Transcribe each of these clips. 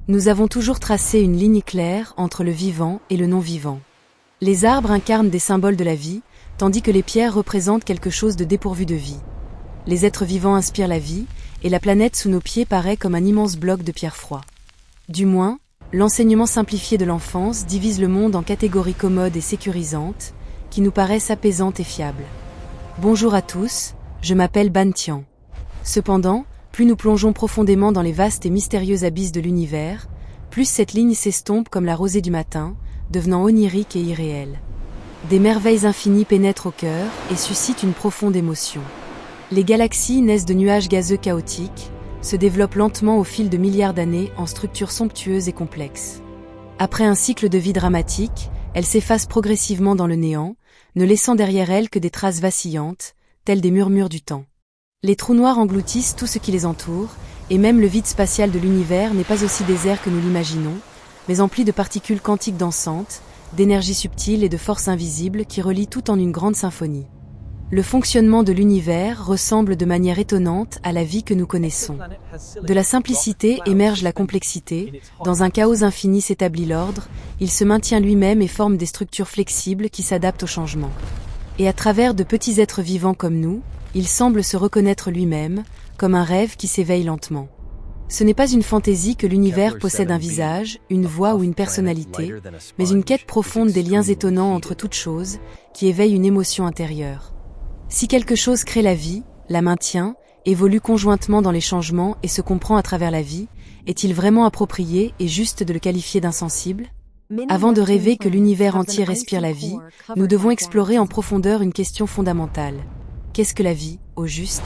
Nous avons toujours tracé une ligne claire entre le vivant et le non-vivant. Les arbres incarnent des symboles de la vie, tandis que les pierres représentent quelque chose de dépourvu de vie. Les êtres vivants inspirent la vie, et la planète sous nos pieds paraît comme un immense bloc de pierre froid. Du moins, l'enseignement simplifié de l'enfance divise le monde en catégories commodes et sécurisantes, qui nous paraissent apaisantes et fiables. Bonjour à tous, je m'appelle Ban Tian. Cependant, plus nous plongeons profondément dans les vastes et mystérieux abysses de l'univers, plus cette ligne s'estompe comme la rosée du matin, devenant onirique et irréelle. Des merveilles infinies pénètrent au cœur et suscitent une profonde émotion. Les galaxies naissent de nuages gazeux chaotiques, se développent lentement au fil de milliards d'années en structures somptueuses et complexes. Après un cycle de vie dramatique, elles s'effacent progressivement dans le néant, ne laissant derrière elles que des traces vacillantes, telles des murmures du temps. Les trous noirs engloutissent tout ce qui les entoure, et même le vide spatial de l'univers n'est pas aussi désert que nous l'imaginons, mais empli de particules quantiques dansantes, d'énergie subtile et de forces invisibles qui relient tout en une grande symphonie. Le fonctionnement de l'univers ressemble de manière étonnante à la vie que nous connaissons. De la simplicité émerge la complexité, dans un chaos infini s'établit l'ordre, il se maintient lui-même et forme des structures flexibles qui s'adaptent au changement. Et à travers de petits êtres vivants comme nous, il semble se reconnaître lui-même, comme un rêve qui s'éveille lentement. Ce n'est pas une fantaisie que l'univers possède un visage, une voix ou une personnalité, mais une quête profonde des liens étonnants entre toutes choses, qui éveille une émotion intérieure. Si quelque chose crée la vie, la maintient, évolue conjointement dans les changements et se comprend à travers la vie, est-il vraiment approprié et juste de le qualifier d'insensible ? Avant de rêver que l'univers entier respire la vie, nous devons explorer en profondeur une question fondamentale. Qu'est-ce que la vie, au juste ?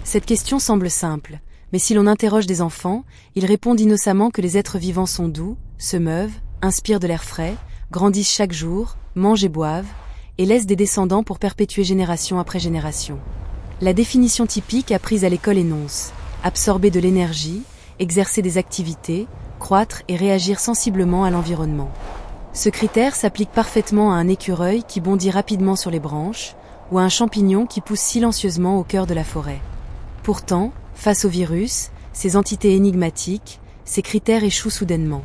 Cette question semble simple, mais si l'on interroge des enfants, ils répondent innocemment que les êtres vivants sont doux, se meuvent, inspirent de l'air frais, grandissent chaque jour, mangent et boivent, et laissent des descendants pour perpétuer génération après génération. La définition typique apprise à l'école énonce « absorber de l'énergie, exercer des activités, croître et réagir sensiblement à l'environnement ». Ce critère s'applique parfaitement à un écureuil qui bondit rapidement sur les branches, ou à un champignon qui pousse silencieusement au cœur de la forêt. Pourtant, face au virus, ces entités énigmatiques, ces critères échouent soudainement.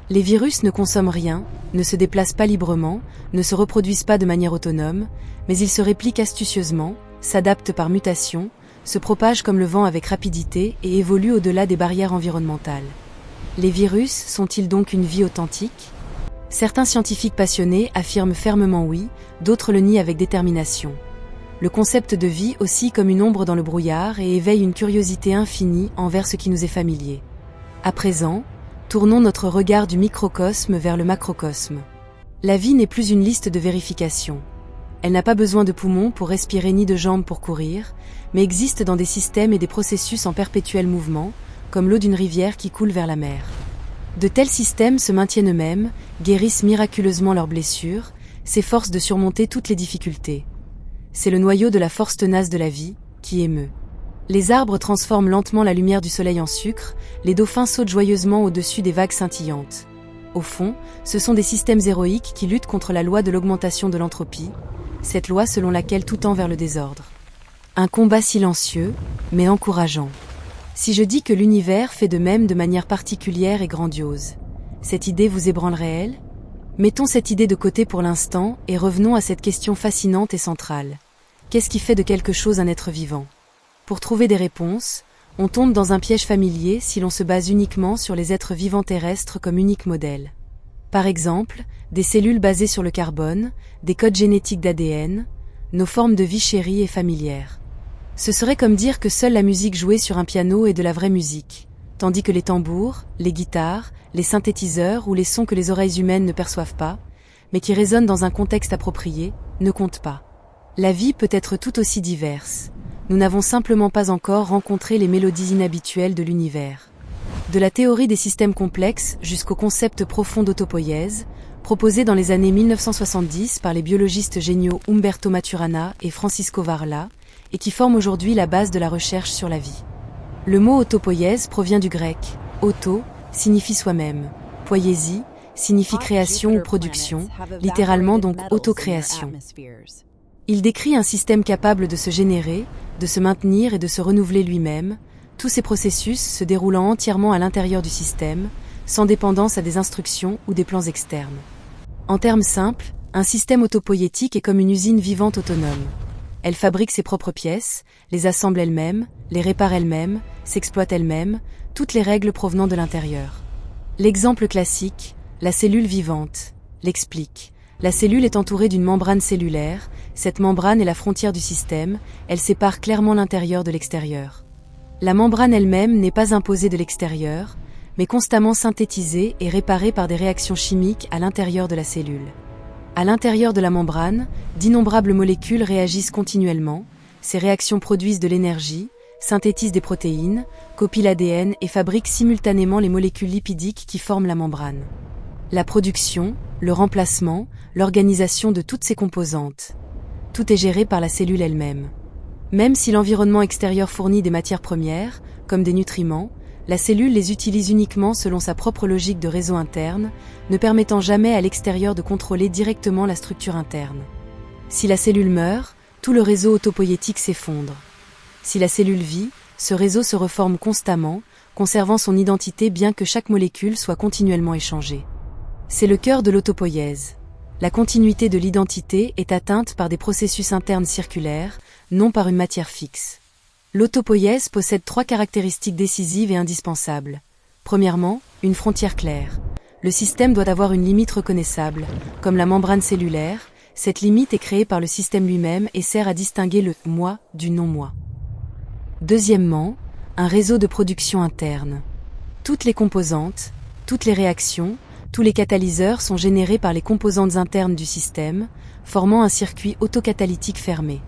Les virus ne consomment rien, ne se déplacent pas librement, ne se reproduisent pas de manière autonome, mais ils se répliquent astucieusement, s'adaptent par mutation, se propagent comme le vent avec rapidité et évoluent au-delà des barrières environnementales. Les virus sont-ils donc une vie authentique ? Certains scientifiques passionnés affirment fermement oui, d'autres le nient avec détermination. Le concept de vie oscille comme une ombre dans le brouillard et éveille une curiosité infinie envers ce qui nous est familier. À présent, tournons notre regard du microcosme vers le macrocosme. La vie n'est plus une liste de vérifications. Elle n'a pas besoin de poumons pour respirer ni de jambes pour courir, mais existe dans des systèmes et des processus en perpétuel mouvement, comme l'eau d'une rivière qui coule vers la mer. De tels systèmes se maintiennent eux-mêmes, guérissent miraculeusement leurs blessures, s'efforcent de surmonter toutes les difficultés. C'est le noyau de la force tenace de la vie, qui émeut. Les arbres transforment lentement la lumière du soleil en sucre, les dauphins sautent joyeusement au-dessus des vagues scintillantes. Au fond, ce sont des systèmes héroïques qui luttent contre la loi de l'augmentation de l'entropie, cette loi selon laquelle tout tend vers le désordre. Un combat silencieux, mais encourageant. Si je dis que l'univers fait de même de manière particulière et grandiose, cette idée vous ébranlerait-elle ? Mettons cette idée de côté pour l'instant et revenons à cette question fascinante et centrale. Qu'est-ce qui fait de quelque chose un être vivant ? Pour trouver des réponses, on tombe dans un piège familier si l'on se base uniquement sur les êtres vivants terrestres comme unique modèle. Par exemple, des cellules basées sur le carbone, des codes génétiques d'ADN, nos formes de vie chéries et familières. Ce serait comme dire que seule la musique jouée sur un piano est de la vraie musique, tandis que les tambours, les guitares, les synthétiseurs ou les sons que les oreilles humaines ne perçoivent pas, mais qui résonnent dans un contexte approprié, ne comptent pas. La vie peut être tout aussi diverse. Nous n'avons simplement pas encore rencontré les mélodies inhabituelles de l'univers. De la théorie des systèmes complexes jusqu'au concept profond d'autopoïèse, proposé dans les années 1970 par les biologistes géniaux Umberto Maturana et Francisco Varela, et qui forme aujourd'hui la base de la recherche sur la vie. Le mot autopoïèse provient du grec « auto » signifie soi-même, poiésie signifie création ou production, littéralement donc autocréation. Il décrit un système capable de se générer, de se maintenir et de se renouveler lui-même, tous ces processus se déroulant entièrement à l'intérieur du système, sans dépendance à des instructions ou des plans externes. En termes simples, un système autopoïétique est comme une usine vivante autonome. Elle fabrique ses propres pièces, les assemble elle-même, les répare elle-même, s'exploite elle-même, toutes les règles provenant de l'intérieur. L'exemple classique, la cellule vivante, l'explique. La cellule est entourée d'une membrane cellulaire, cette membrane est la frontière du système, elle sépare clairement l'intérieur de l'extérieur. La membrane elle-même n'est pas imposée de l'extérieur, mais constamment synthétisée et réparée par des réactions chimiques à l'intérieur de la cellule. À l'intérieur de la membrane, d'innombrables molécules réagissent continuellement, ces réactions produisent de l'énergie, synthétisent des protéines, copient l'ADN et fabriquent simultanément les molécules lipidiques qui forment la membrane. La production, le remplacement, l'organisation de toutes ces composantes. Tout est géré par la cellule elle-même. Même si l'environnement extérieur fournit des matières premières, comme des nutriments, la cellule les utilise uniquement selon sa propre logique de réseau interne, ne permettant jamais à l'extérieur de contrôler directement la structure interne. Si la cellule meurt, tout le réseau autopoïétique s'effondre. Si la cellule vit, ce réseau se reforme constamment, conservant son identité bien que chaque molécule soit continuellement échangée. C'est le cœur de l'autopoïèse. La continuité de l'identité est atteinte par des processus internes circulaires, non par une matière fixe. L'autopoïèse possède 3 caractéristiques décisives et indispensables. Premièrement, une frontière claire. Le système doit avoir une limite reconnaissable, comme la membrane cellulaire. Cette limite est créée par le système lui-même et sert à distinguer le « moi » du non-moi. Deuxièmement, un réseau de production interne. Toutes les composantes, toutes les réactions, tous les catalyseurs sont générés par les composantes internes du système, formant un circuit autocatalytique fermé.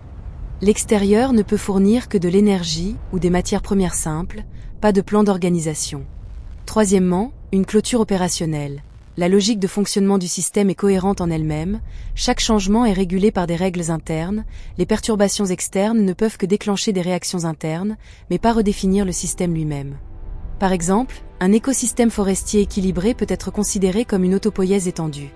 L'extérieur ne peut fournir que de l'énergie ou des matières premières simples, pas de plan d'organisation. Troisièmement, une clôture opérationnelle. La logique de fonctionnement du système est cohérente en elle-même, chaque changement est régulé par des règles internes, les perturbations externes ne peuvent que déclencher des réactions internes, mais pas redéfinir le système lui-même. Par exemple, un écosystème forestier équilibré peut être considéré comme une autopoïèse étendue.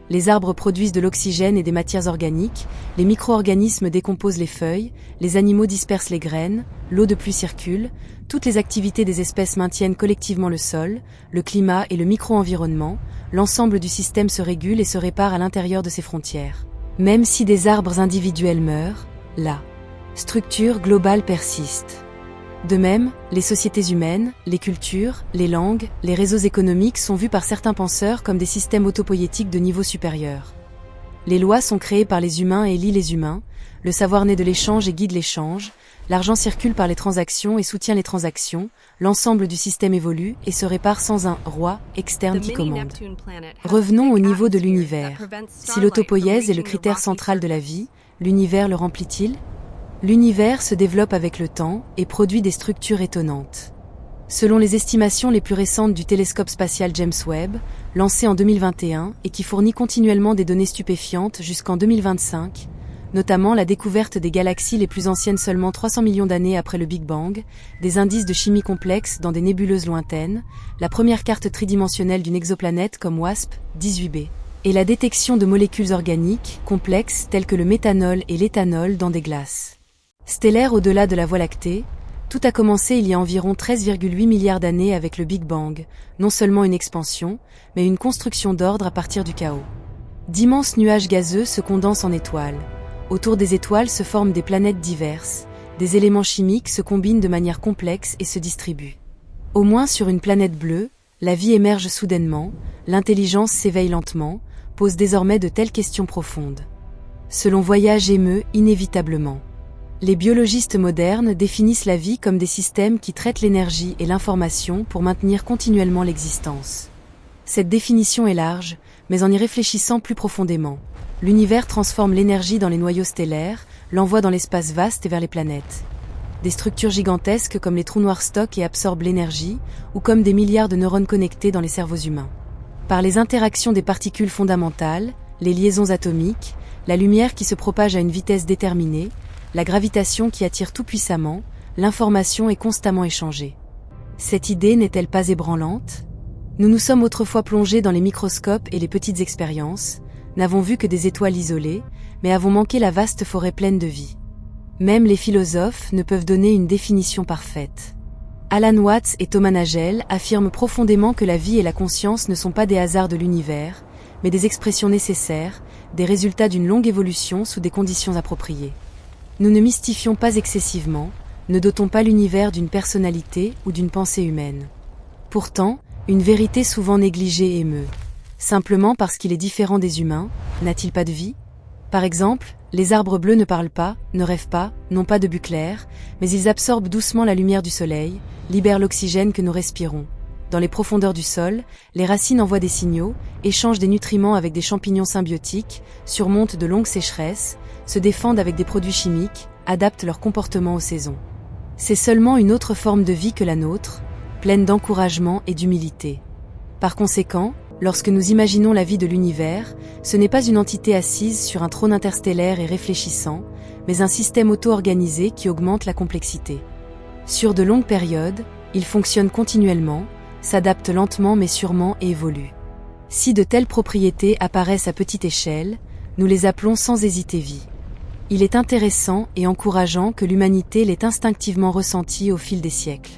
Les arbres produisent de l'oxygène et des matières organiques, les micro-organismes décomposent les feuilles, les animaux dispersent les graines, l'eau de pluie circule, toutes les activités des espèces maintiennent collectivement le sol, le climat et le micro-environnement, l'ensemble du système se régule et se répare à l'intérieur de ses frontières. Même si des arbres individuels meurent, la structure globale persiste. De même, les sociétés humaines, les cultures, les langues, les réseaux économiques sont vus par certains penseurs comme des systèmes autopoïétiques de niveau supérieur. Les lois sont créées par les humains et lient les humains, le savoir naît de l'échange et guide l'échange, l'argent circule par les transactions et soutient les transactions, l'ensemble du système évolue et se répare sans un « roi » externe qui commande. Revenons au niveau de l'univers. Si l'autopoïèse est le critère central de la vie, l'univers le remplit-il ? L'univers se développe avec le temps et produit des structures étonnantes. Selon les estimations les plus récentes du télescope spatial James Webb, lancé en 2021 et qui fournit continuellement des données stupéfiantes jusqu'en 2025, notamment la découverte des galaxies les plus anciennes seulement 300 millions d'années après le Big Bang, des indices de chimie complexes dans des nébuleuses lointaines, la première carte tridimensionnelle d'une exoplanète comme WASP-18b, et la détection de molécules organiques complexes telles que le méthanol et l'éthanol dans des glaces stellaires au-delà de la Voie lactée. Tout a commencé il y a environ 13,8 milliards d'années avec le Big Bang, non seulement une expansion, mais une construction d'ordre à partir du chaos. D'immenses nuages gazeux se condensent en étoiles. Autour des étoiles se forment des planètes diverses, des éléments chimiques se combinent de manière complexe et se distribuent. Au moins sur une planète bleue, la vie émerge soudainement, l'intelligence s'éveille lentement, pose désormais de telles questions profondes. Ce long voyage émeut inévitablement. Les biologistes modernes définissent la vie comme des systèmes qui traitent l'énergie et l'information pour maintenir continuellement l'existence. Cette définition est large, mais en y réfléchissant plus profondément, l'univers transforme l'énergie dans les noyaux stellaires, l'envoie dans l'espace vaste et vers les planètes. Des structures gigantesques comme les trous noirs stockent et absorbent l'énergie, ou comme des milliards de neurones connectés dans les cerveaux humains. Par les interactions des particules fondamentales, les liaisons atomiques, la lumière qui se propage à une vitesse déterminée, la gravitation qui attire tout puissamment, l'information est constamment échangée. Cette idée n'est-elle pas ébranlante ? Nous nous sommes autrefois plongés dans les microscopes et les petites expériences, n'avons vu que des étoiles isolées, mais avons manqué la vaste forêt pleine de vie. Même les philosophes ne peuvent donner une définition parfaite. Alan Watts et Thomas Nagel affirment profondément que la vie et la conscience ne sont pas des hasards de l'univers, mais des expressions nécessaires, des résultats d'une longue évolution sous des conditions appropriées. Nous ne mystifions pas excessivement, ne dotons pas l'univers d'une personnalité ou d'une pensée humaine. Pourtant, une vérité souvent négligée émeut. Simplement parce qu'il est différent des humains, n'a-t-il pas de vie ? Par exemple, les arbres bleus ne parlent pas, ne rêvent pas, n'ont pas de but clair, mais ils absorbent doucement la lumière du soleil, libèrent l'oxygène que nous respirons. Dans les profondeurs du sol, les racines envoient des signaux, échangent des nutriments avec des champignons symbiotiques, surmontent de longues sécheresses, se défendent avec des produits chimiques, adaptent leur comportement aux saisons. C'est seulement une autre forme de vie que la nôtre, pleine d'encouragement et d'humilité. Par conséquent, lorsque nous imaginons la vie de l'univers, ce n'est pas une entité assise sur un trône interstellaire et réfléchissant, mais un système auto-organisé qui augmente la complexité. Sur de longues périodes, il fonctionne continuellement, s'adapte lentement mais sûrement et évolue. Si de telles propriétés apparaissent à petite échelle, nous les appelons sans hésiter vie. Il est intéressant et encourageant que l'humanité l'ait instinctivement ressenti au fil des siècles.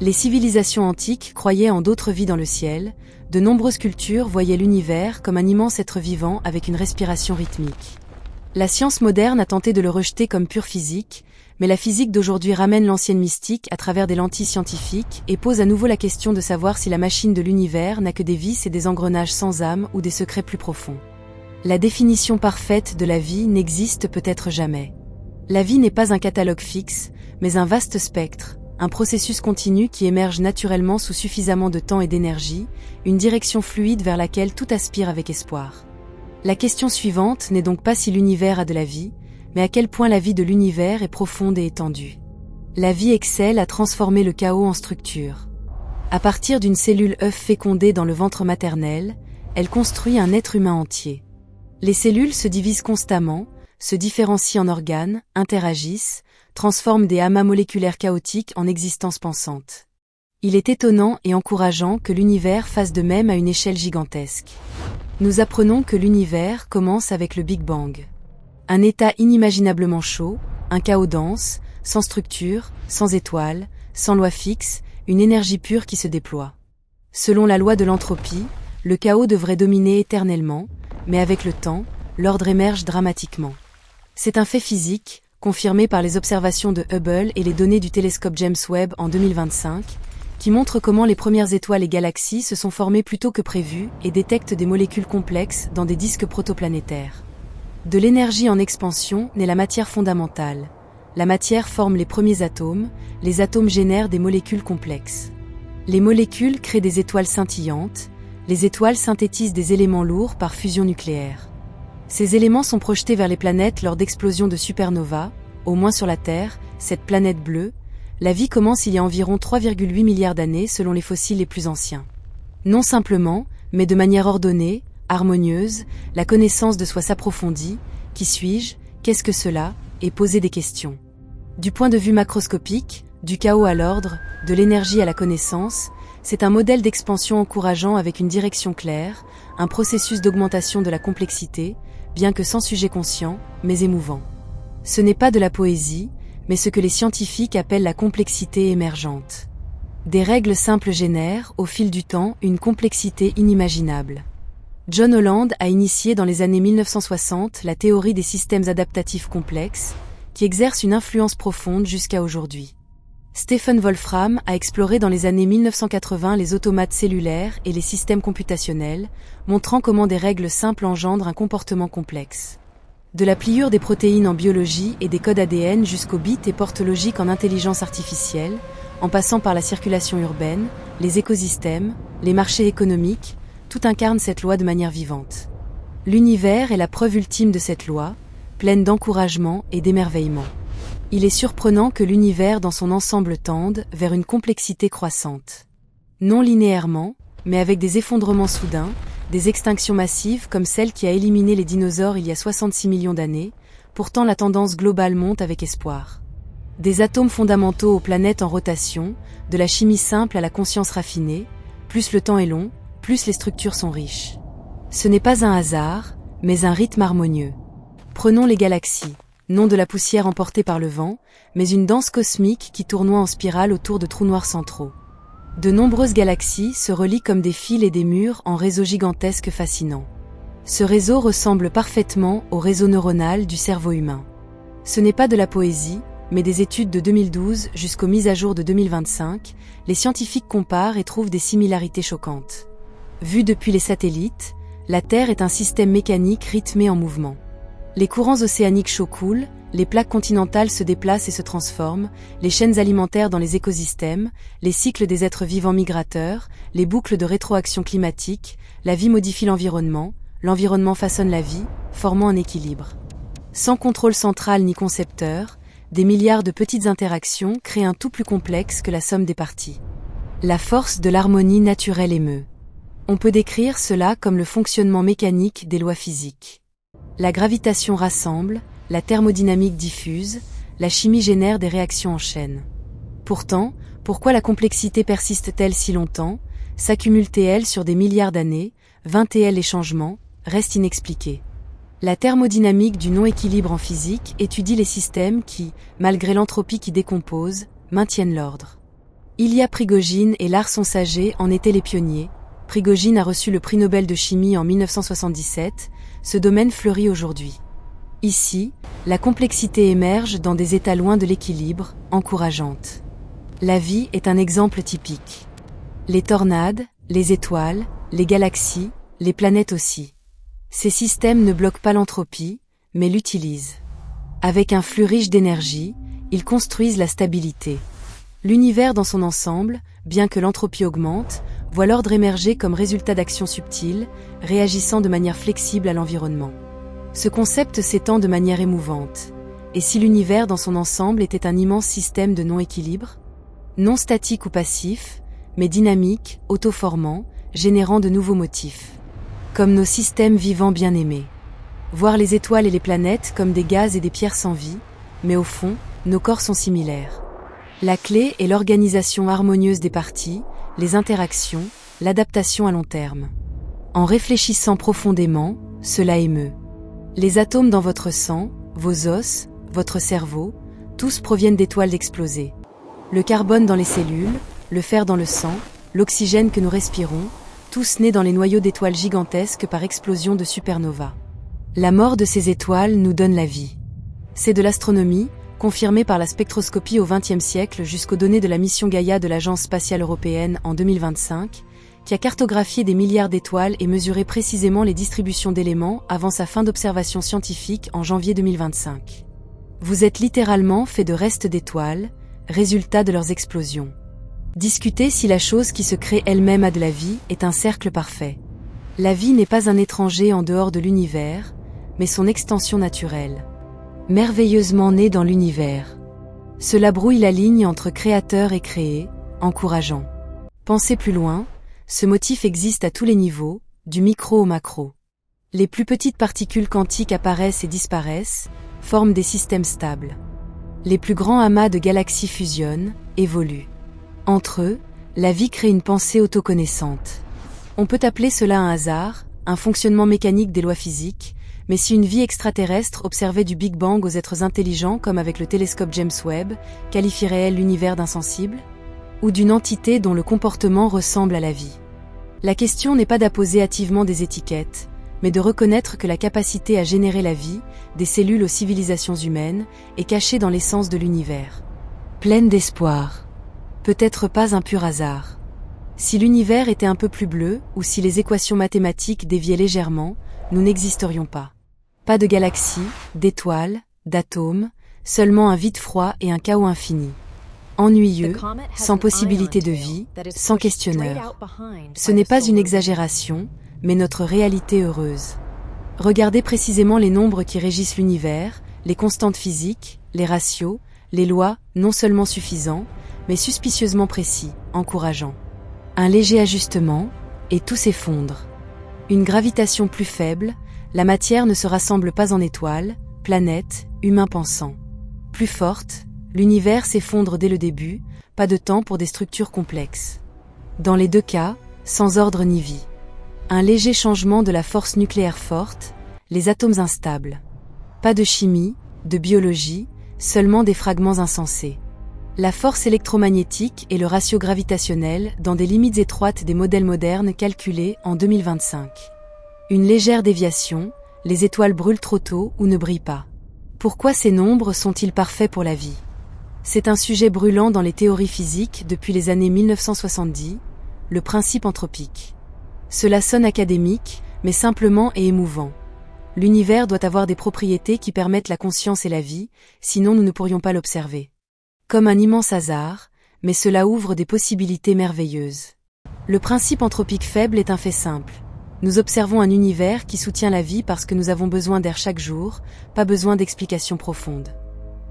Les civilisations antiques croyaient en d'autres vies dans le ciel, de nombreuses cultures voyaient l'univers comme un immense être vivant avec une respiration rythmique. La science moderne a tenté de le rejeter comme pure physique, mais la physique d'aujourd'hui ramène l'ancienne mystique à travers des lentilles scientifiques et pose à nouveau la question de savoir si la machine de l'univers n'a que des vis et des engrenages sans âme ou des secrets plus profonds. La définition parfaite de la vie n'existe peut-être jamais. La vie n'est pas un catalogue fixe, mais un vaste spectre, un processus continu qui émerge naturellement sous suffisamment de temps et d'énergie, une direction fluide vers laquelle tout aspire avec espoir. La question suivante n'est donc pas si l'univers a de la vie, mais à quel point la vie de l'univers est profonde et étendue. La vie excelle à transformer le chaos en structure. À partir d'une cellule œuf fécondée dans le ventre maternel, elle construit un être humain entier. Les cellules se divisent constamment, se différencient en organes, interagissent, transforment des amas moléculaires chaotiques en existences pensantes. Il est étonnant et encourageant que l'univers fasse de même à une échelle gigantesque. Nous apprenons que l'univers commence avec le Big Bang. Un état inimaginablement chaud, un chaos dense, sans structure, sans étoiles, sans loi fixe, une énergie pure qui se déploie. Selon la loi de l'entropie, le chaos devrait dominer éternellement, mais avec le temps, l'ordre émerge dramatiquement. C'est un fait physique, confirmé par les observations de Hubble et les données du télescope James Webb en 2025, qui montrent comment les premières étoiles et galaxies se sont formées plus tôt que prévu et détectent des molécules complexes dans des disques protoplanétaires. De l'énergie en expansion naît la matière fondamentale. La matière forme les premiers atomes, les atomes génèrent des molécules complexes. Les molécules créent des étoiles scintillantes, les étoiles synthétisent des éléments lourds par fusion nucléaire. Ces éléments sont projetés vers les planètes lors d'explosions de supernovas, au moins sur la Terre, cette planète bleue. La vie commence il y a environ 3,8 milliards d'années selon les fossiles les plus anciens. Non simplement, mais de manière ordonnée, harmonieuse, la connaissance de soi s'approfondit. Qui suis-je ? Qu'est-ce que cela ? Et poser des questions. Du point de vue macroscopique, du chaos à l'ordre, de l'énergie à la connaissance, c'est un modèle d'expansion encourageant avec une direction claire, un processus d'augmentation de la complexité, bien que sans sujet conscient, mais émouvant. Ce n'est pas de la poésie, mais ce que les scientifiques appellent la complexité émergente. Des règles simples génèrent, au fil du temps, une complexité inimaginable. John Holland a initié dans les années 1960 la théorie des systèmes adaptatifs complexes, qui exerce une influence profonde jusqu'à aujourd'hui. Stephen Wolfram a exploré dans les années 1980 les automates cellulaires et les systèmes computationnels, montrant comment des règles simples engendrent un comportement complexe. De la pliure des protéines en biologie et des codes ADN jusqu'aux bits et portes logiques en intelligence artificielle, en passant par la circulation urbaine, les écosystèmes, les marchés économiques, tout incarne cette loi de manière vivante. L'univers est la preuve ultime de cette loi, pleine d'encouragement et d'émerveillement. Il est surprenant que l'univers dans son ensemble tende vers une complexité croissante. Non linéairement, mais avec des effondrements soudains, des extinctions massives comme celle qui a éliminé les dinosaures il y a 66 millions d'années, pourtant la tendance globale monte avec espoir. Des atomes fondamentaux aux planètes en rotation, de la chimie simple à la conscience raffinée, plus le temps est long, plus les structures sont riches. Ce n'est pas un hasard, mais un rythme harmonieux. Prenons les galaxies. non de la poussière emportée par le vent, mais une danse cosmique qui tournoie en spirale autour de trous noirs centraux. De nombreuses galaxies se relient comme des fils et des murs en réseaux gigantesques fascinants. Ce réseau ressemble parfaitement au réseau neuronal du cerveau humain. Ce n'est pas de la poésie, mais des études de 2012 jusqu'aux mises à jour de 2025, les scientifiques comparent et trouvent des similarités choquantes. Vu depuis les satellites, la Terre est un système mécanique rythmé en mouvement. Les courants océaniques chauds coulent, les plaques continentales se déplacent et se transforment, les chaînes alimentaires dans les écosystèmes, les cycles des êtres vivants migrateurs, les boucles de rétroaction climatique, la vie modifie l'environnement façonne la vie, formant un équilibre. Sans contrôle central ni concepteur, des milliards de petites interactions créent un tout plus complexe que la somme des parties. La force de l'harmonie naturelle émeut. On peut décrire cela comme le fonctionnement mécanique des lois physiques. La gravitation rassemble, la thermodynamique diffuse, la chimie génère des réactions en chaîne. Pourtant, pourquoi la complexité persiste-t-elle si longtemps, s'accumule-t-elle sur des milliards d'années, les changements, restent inexpliqués. La thermodynamique du non-équilibre en physique étudie les systèmes qui, malgré l'entropie qui décompose, maintiennent l'ordre. Ilya Prigogine et Lars Sonsager en étaient les pionniers. Prigogine a reçu le prix Nobel de chimie en 1977, ce domaine fleurit aujourd'hui. Ici, la complexité émerge dans des états loin de l'équilibre, encourageante. La vie est un exemple typique. Les tornades, les étoiles, les galaxies, les planètes aussi. Ces systèmes ne bloquent pas l'entropie, mais l'utilisent. Avec un flux riche d'énergie, ils construisent la stabilité. L'univers dans son ensemble, bien que l'entropie augmente, voit l'ordre émerger comme résultat d'actions subtiles, réagissant de manière flexible à l'environnement. Ce concept s'étend de manière émouvante. Et si l'univers dans son ensemble était un immense système de non-équilibre? Non statique ou passif, mais dynamique, auto-formant, générant de nouveaux motifs. Comme nos systèmes vivants bien-aimés. Voir les étoiles et les planètes comme des gaz et des pierres sans vie, mais au fond, nos corps sont similaires. La clé est l'organisation harmonieuse des parties, les interactions, l'adaptation à long terme. En réfléchissant profondément, cela émeut. Les atomes dans votre sang, vos os, votre cerveau, tous proviennent d'étoiles explosées. Le carbone dans les cellules, le fer dans le sang, l'oxygène que nous respirons, tous nés dans les noyaux d'étoiles gigantesques par explosion de supernovas. La mort de ces étoiles nous donne la vie. C'est de l'astronomie, confirmée par la spectroscopie au XXe siècle jusqu'aux données de la mission Gaïa de l'Agence spatiale européenne en 2025, qui a cartographié des milliards d'étoiles et mesuré précisément les distributions d'éléments avant sa fin d'observation scientifique en janvier 2025. Vous êtes littéralement fait de restes d'étoiles, résultat de leurs explosions. Discuter si la chose qui se crée elle-même a de la vie est un cercle parfait. La vie n'est pas un étranger en dehors de l'univers, mais son extension naturelle. Merveilleusement née dans l'univers. Cela brouille la ligne entre créateur et créé, encourageant. Pensez plus loin, ce motif existe à tous les niveaux, du micro au macro. Les plus petites particules quantiques apparaissent et disparaissent, forment des systèmes stables. Les plus grands amas de galaxies fusionnent, évoluent. Entre eux, la vie crée une pensée autoconnaissante. On peut appeler cela un hasard, un fonctionnement mécanique des lois physiques, mais si une vie extraterrestre observait du Big Bang aux êtres intelligents comme avec le télescope James Webb, qualifierait-elle l'univers d'insensible? Ou d'une entité dont le comportement ressemble à la vie? La question n'est pas d'apposer hâtivement des étiquettes, mais de reconnaître que la capacité à générer la vie, des cellules aux civilisations humaines, est cachée dans l'essence de l'univers. Pleine d'espoir. Peut-être pas un pur hasard. Si l'univers était un peu plus bleu, ou si les équations mathématiques déviaient légèrement, nous n'existerions pas. Pas de galaxies, d'étoiles, d'atomes, seulement un vide froid et un chaos infini. Ennuyeux, sans possibilité de vie, sans questionneur. Ce n'est pas une exagération, mais notre réalité heureuse. Regardez précisément les nombres qui régissent l'univers, les constantes physiques, les ratios, les lois, non seulement suffisants, mais suspicieusement précis, encourageants. Un léger ajustement, et tout s'effondre. Une gravitation plus faible, la matière ne se rassemble pas en étoiles, planètes, humains pensants. Plus forte, l'univers s'effondre dès le début, pas de temps pour des structures complexes. Dans les deux cas, sans ordre ni vie. Un léger changement de la force nucléaire forte, les atomes instables. Pas de chimie, de biologie, seulement des fragments insensés. La force électromagnétique et le ratio gravitationnel dans des limites étroites des modèles modernes calculés en 2025. Une légère déviation, les étoiles brûlent trop tôt ou ne brillent pas. Pourquoi ces nombres sont-ils parfaits pour la vie? C'est un sujet brûlant dans les théories physiques depuis les années 1970, le principe anthropique. Cela sonne académique, mais simplement et émouvant. L'univers doit avoir des propriétés qui permettent la conscience et la vie, sinon nous ne pourrions pas l'observer. Comme un immense hasard, mais cela ouvre des possibilités merveilleuses. Le principe anthropique faible est un fait simple. Nous observons un univers qui soutient la vie parce que nous avons besoin d'air chaque jour, pas besoin d'explications profondes.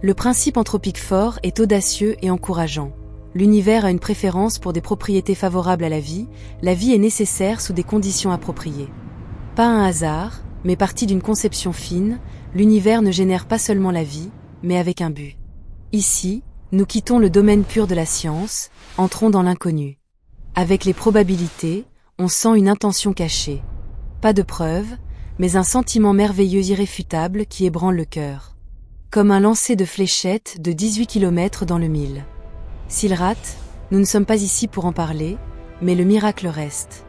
Le principe anthropique fort est audacieux et encourageant. L'univers a une préférence pour des propriétés favorables à la vie est nécessaire sous des conditions appropriées. Pas un hasard, mais partie d'une conception fine, l'univers ne génère pas seulement la vie, mais avec un but. Ici, nous quittons le domaine pur de la science, entrons dans l'inconnu. Avec les probabilités, on sent une intention cachée. Pas de preuve, mais un sentiment merveilleux irréfutable qui ébranle le cœur. Comme un lancer de fléchettes de 18 km dans le mille. S'il rate, nous ne sommes pas ici pour en parler, mais le miracle reste.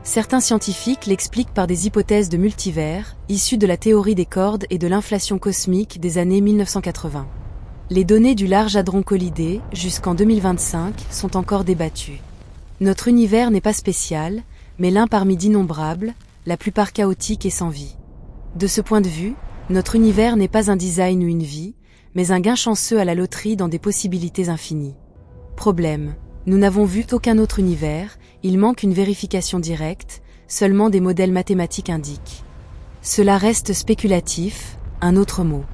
Certains scientifiques l'expliquent par des hypothèses de multivers, issues de la théorie des cordes et de l'inflation cosmique des années 1980. Les données du Large Hadron Collider, jusqu'en 2025, sont encore débattues. Notre univers n'est pas spécial, mais l'un parmi d'innombrables, la plupart chaotique et sans vie. De ce point de vue, notre univers n'est pas un design ou une vie, mais un gain chanceux à la loterie dans des possibilités infinies. Problème, nous n'avons vu aucun autre univers, il manque une vérification directe, seulement des modèles mathématiques indiquent. Cela reste spéculatif, un autre mot.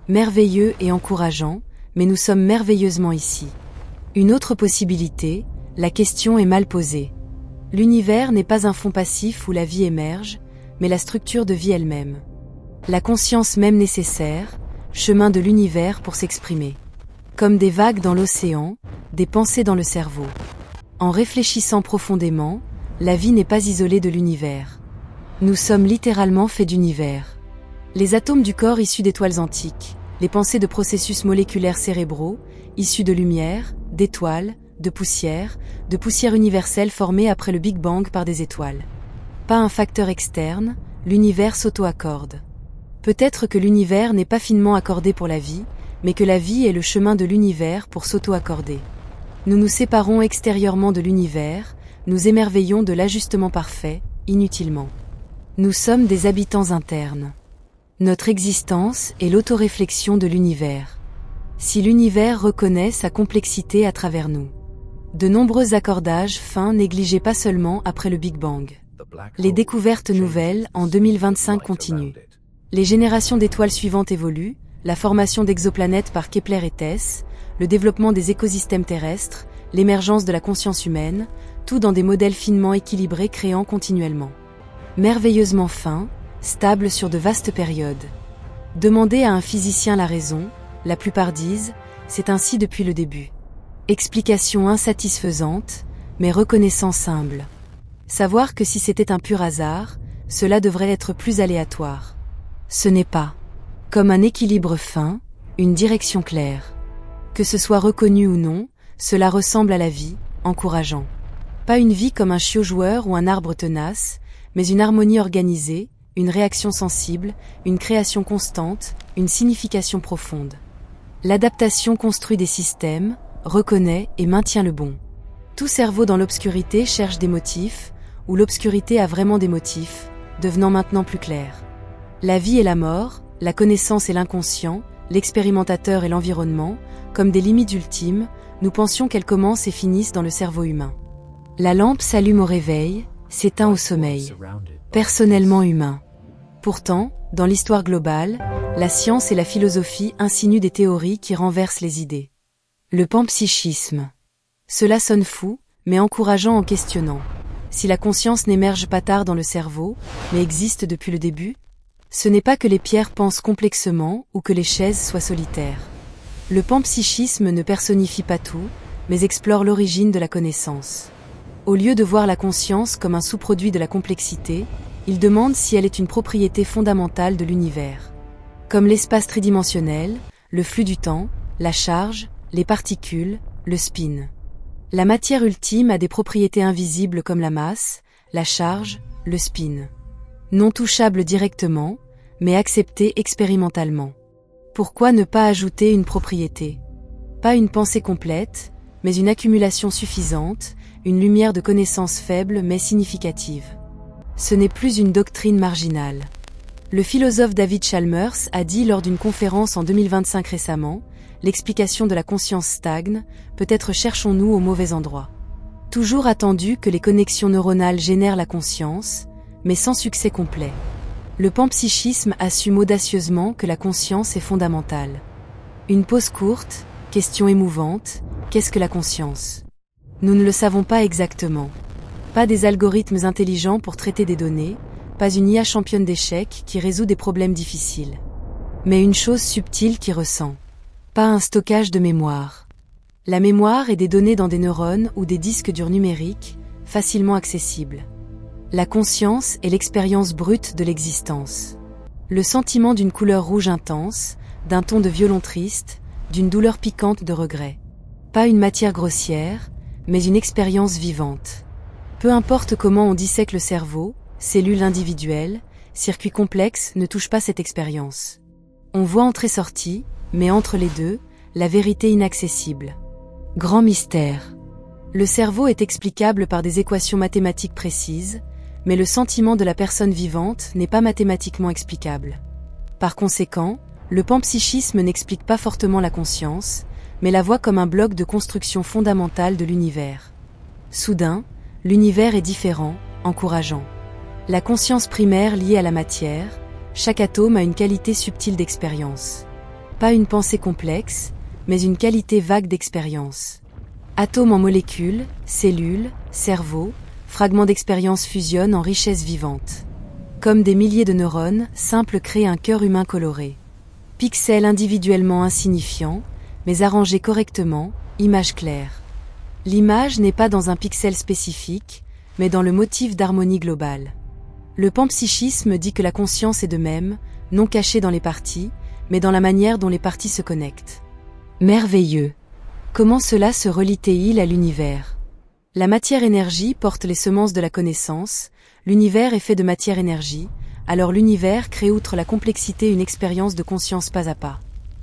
Merveilleux et encourageant, mais nous sommes merveilleusement ici. Une autre possibilité, la question est mal posée. L'univers n'est pas un fond passif où la vie émerge, mais la structure de vie elle-même. La conscience même nécessaire, chemin de l'univers pour s'exprimer. Comme des vagues dans l'océan, des pensées dans le cerveau. En réfléchissant profondément, la vie n'est pas isolée de l'univers. Nous sommes littéralement faits d'univers. Les atomes du corps issus d'étoiles antiques, les pensées de processus moléculaires cérébraux, issus de lumière, d'étoiles, de poussière universelle formée après le Big Bang par des étoiles. Pas un facteur externe, l'univers s'auto-accorde. Peut-être que l'univers n'est pas finement accordé pour la vie, mais que la vie est le chemin de l'univers pour s'auto-accorder. Nous nous séparons extérieurement de l'univers, nous émerveillons de l'ajustement parfait, inutilement. Nous sommes des habitants internes. Notre existence est l'autoréflexion de l'univers. Si l'univers reconnaît sa complexité à travers nous. De nombreux accordages fins négligés pas seulement après le Big Bang. Les découvertes nouvelles en 2025 continuent. Les générations d'étoiles suivantes évoluent, la formation d'exoplanètes par Kepler et TESS, le développement des écosystèmes terrestres, l'émergence de la conscience humaine, tout dans des modèles finement équilibrés créant continuellement. Merveilleusement fins, stables sur de vastes périodes. Demandez à un physicien la raison, la plupart disent, c'est ainsi depuis le début. Explication insatisfaisante, mais reconnaissance humble. Savoir que si c'était un pur hasard, cela devrait être plus aléatoire. Ce n'est pas. Comme un équilibre fin, une direction claire. Que ce soit reconnu ou non, cela ressemble à la vie, encourageant. Pas une vie comme un chiot joueur ou un arbre tenace, mais une harmonie organisée, une réaction sensible, une création constante, une signification profonde. L'adaptation construit des systèmes, reconnaît et maintient le bon. Tout cerveau dans l'obscurité cherche des motifs, ou l'obscurité a vraiment des motifs, devenant maintenant plus clair. La vie et la mort, la connaissance et l'inconscient, l'expérimentateur et l'environnement, comme des limites ultimes, nous pensions qu'elles commencent et finissent dans le cerveau humain. La lampe s'allume au réveil, s'éteint au sommeil. Personnellement humain. Pourtant, dans l'histoire globale, la science et la philosophie insinuent des théories qui renversent les idées. Le panpsychisme. Cela sonne fou, mais encourageant en questionnant. Si la conscience n'émerge pas tard dans le cerveau, mais existe depuis le début, ce n'est pas que les pierres pensent complexement ou que les chaises soient solitaires. Le panpsychisme ne personnifie pas tout, mais explore l'origine de la connaissance. Au lieu de voir la conscience comme un sous-produit de la complexité, il demande si elle est une propriété fondamentale de l'univers. comme l'espace tridimensionnel, le flux du temps, la charge, les particules, le spin. La matière ultime a des propriétés invisibles comme la masse, la charge, le spin. Non touchables directement, mais acceptées expérimentalement. Pourquoi ne pas ajouter une propriété? Pas une pensée complète, mais une accumulation suffisante, une lumière de connaissance faible mais significative. Ce n'est plus une doctrine marginale. Le philosophe David Chalmers a dit lors d'une conférence en 2025 récemment, l'explication de la conscience stagne, peut-être cherchons-nous au mauvais endroit. Toujours attendu que les connexions neuronales génèrent la conscience, mais sans succès complet. Le panpsychisme assume audacieusement que la conscience est fondamentale. Une pause courte, question émouvante, qu'est-ce que la conscience? Nous ne le savons pas exactement. Pas des algorithmes intelligents pour traiter des données, pas une IA championne d'échecs qui résout des problèmes difficiles. Mais une chose subtile qui ressent. Pas un stockage de mémoire. La mémoire est des données dans des neurones ou des disques durs numériques, facilement accessibles. La conscience est l'expérience brute de l'existence. Le sentiment d'une couleur rouge intense, d'un ton de violon triste, d'une douleur piquante de regret. Pas une matière grossière, mais une expérience vivante. Peu importe comment on dissèque le cerveau, cellules individuelles, circuits complexes ne touchent pas cette expérience. On voit entrée-sortie, mais entre les deux, la vérité inaccessible. Grand mystère. Le cerveau est explicable par des équations mathématiques précises, mais le sentiment de la personne vivante n'est pas mathématiquement explicable. Par conséquent, le panpsychisme n'explique pas fortement la conscience, mais la voit comme un bloc de construction fondamentale de l'univers. Soudain, l'univers est différent, encourageant. La conscience primaire liée à la matière, chaque atome a une qualité subtile d'expérience. Pas une pensée complexe, mais une qualité vague d'expérience. Atomes en molécules, cellules, cerveau, fragments d'expérience fusionnent en richesse vivante. Comme des milliers de neurones, simples créent un cœur humain coloré. Pixels individuellement insignifiants, mais arrangés correctement, image claire. L'image n'est pas dans un pixel spécifique, mais dans le motif d'harmonie globale. Le panpsychisme dit que la conscience est de même, non cachée dans les parties, mais dans la manière dont les parties se connectent. Merveilleux! Comment cela se relie-t-il à l'univers? La matière-énergie porte les semences de la connaissance, l'univers est fait de matière-énergie, alors l'univers crée outre la complexité une expérience de conscience pas à pas.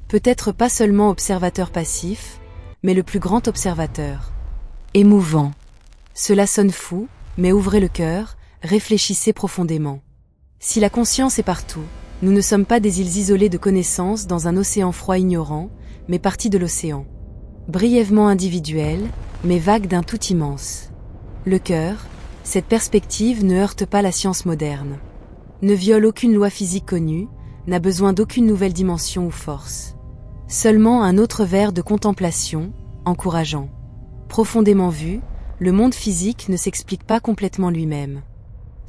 Peut-être pas seulement observateur passif, mais le plus grand observateur. Émouvant. Cela sonne fou, mais ouvrez le cœur, réfléchissez profondément. Si la conscience est partout, nous ne sommes pas des îles isolées de connaissances dans un océan froid ignorant, mais partie de l'océan. Brièvement individuelle, mais vague d'un tout immense. Le cœur, cette perspective ne heurte pas la science moderne. Ne viole aucune loi physique connue, n'a besoin d'aucune nouvelle dimension ou force. Seulement un autre verre de contemplation, encourageant. Profondément vu, le monde physique ne s'explique pas complètement lui-même.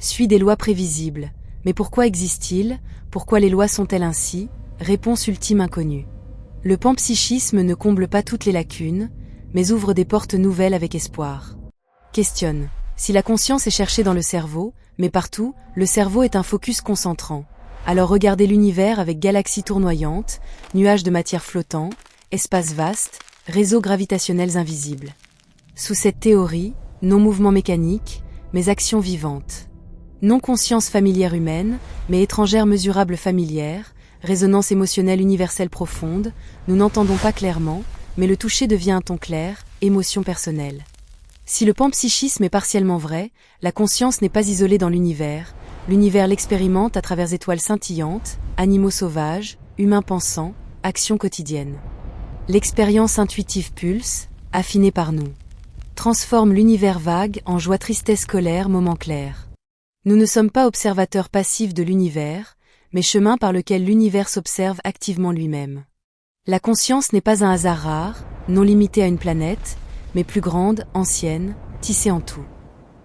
Suit des lois prévisibles, mais pourquoi existe-t-il? Pourquoi les lois sont-elles ainsi? Réponse ultime inconnue. Le panpsychisme ne comble pas toutes les lacunes, mais ouvre des portes nouvelles avec espoir. Questionne. Si la conscience est cherchée dans le cerveau, mais partout, le cerveau est un focus concentrant. Alors regardez l'univers avec galaxies tournoyantes, nuages de matière flottant, espaces vastes, réseaux gravitationnels invisibles. Sous cette théorie, non mouvement mécanique, mais action vivante. Non conscience familière humaine, mais étrangère mesurable familière, résonance émotionnelle universelle profonde, nous n'entendons pas clairement, mais le toucher devient un ton clair, émotion personnelle. Si le panpsychisme est partiellement vrai, la conscience n'est pas isolée dans l'univers l'expérimente à travers étoiles scintillantes, animaux sauvages, humains pensants, actions quotidiennes. L'expérience intuitive pulse, affinée par nous. Transforme l'univers vague en joie tristesse colère moment clair. Nous ne sommes pas observateurs passifs de l'univers, mais chemin par lequel l'univers s'observe activement lui-même. La conscience n'est pas un hasard rare, non limité à une planète, mais plus grande, ancienne, tissée en tout.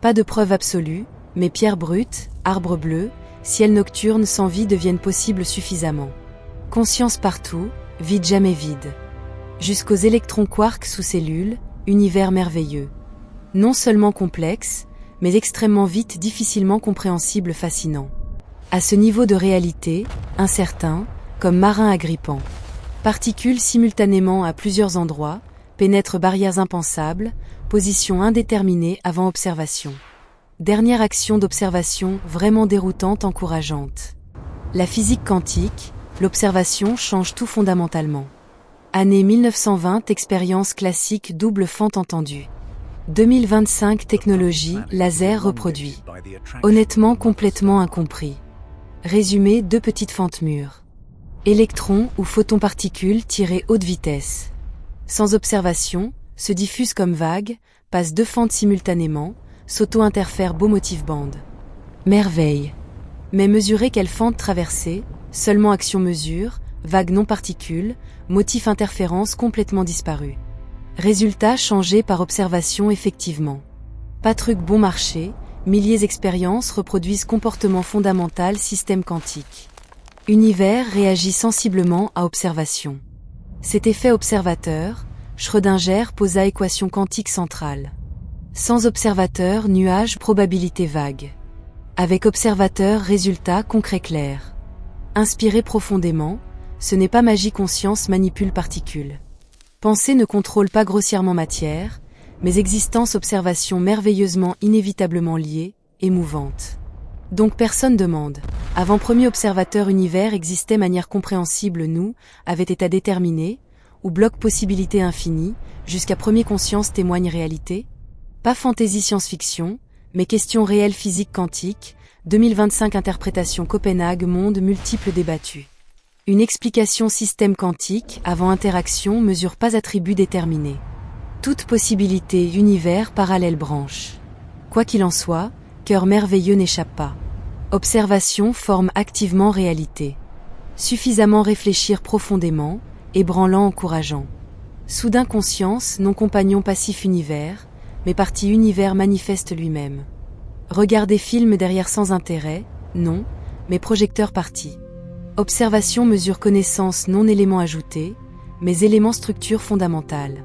Pas de preuve absolue, mais pierre brute, arbre bleu, ciel nocturne sans vie deviennent possibles suffisamment. Conscience partout, vide jamais vide. Jusqu'aux électrons quarks sous cellules, univers merveilleux. Non seulement complexe, mais extrêmement vite difficilement compréhensible fascinant. À ce niveau de réalité, incertain, comme marin agrippant. Particules simultanément à plusieurs endroits, pénètrent barrières impensables, position indéterminée avant observation. Dernière action d'observation vraiment déroutante, encourageante. La physique quantique, l'observation change tout fondamentalement. Année 1920, expérience classique double fente entendue. 2025, technologie, laser reproduit. Honnêtement complètement incompris. Résumé, 2 petites fentes mûres. Électrons ou photons-particules tirés haute vitesse. Sans observation, se diffusent comme vagues, passent 2 fentes simultanément, s'auto-interfèrent beau motif bande. Merveille. Mais mesurer quelle fente traverser, seulement action-mesure, vague non-particules, motif interférence complètement disparu. Résultat changé par observation effectivement. Pas truc bon marché, milliers expériences reproduisent comportement fondamental système quantique. Univers réagit sensiblement à observation. Cet effet observateur, Schrödinger posa équation quantique centrale. Sans observateur, nuage, probabilité vague. Avec observateur, résultat concret clair. Inspiré profondément, ce n'est pas magie, conscience manipule particules. Pensée ne contrôle pas grossièrement matière, mais existence observation merveilleusement inévitablement liée, émouvante. Donc personne demande. Avant premier observateur univers existait manière compréhensible nous, avait état déterminé, ou bloc possibilité infinie, jusqu'à premier conscience témoigne réalité. Pas fantaisie science-fiction, mais question réelle physique quantique, 2025 interprétation Copenhague monde multiples débattus. Une explication système quantique, avant interaction mesure pas attribut déterminé. Toute possibilité univers parallèle branche. Quoi qu'il en soit, cœur merveilleux n'échappe pas. Observation forme activement réalité. Suffisamment réfléchir profondément, ébranlant encourageant. Soudain conscience, non compagnon passif univers, mais partie univers manifeste lui-même. Regarder film derrière sans intérêt, non, mais projecteur partie. Observation mesure connaissance non élément ajouté, mais élément structure fondamentale.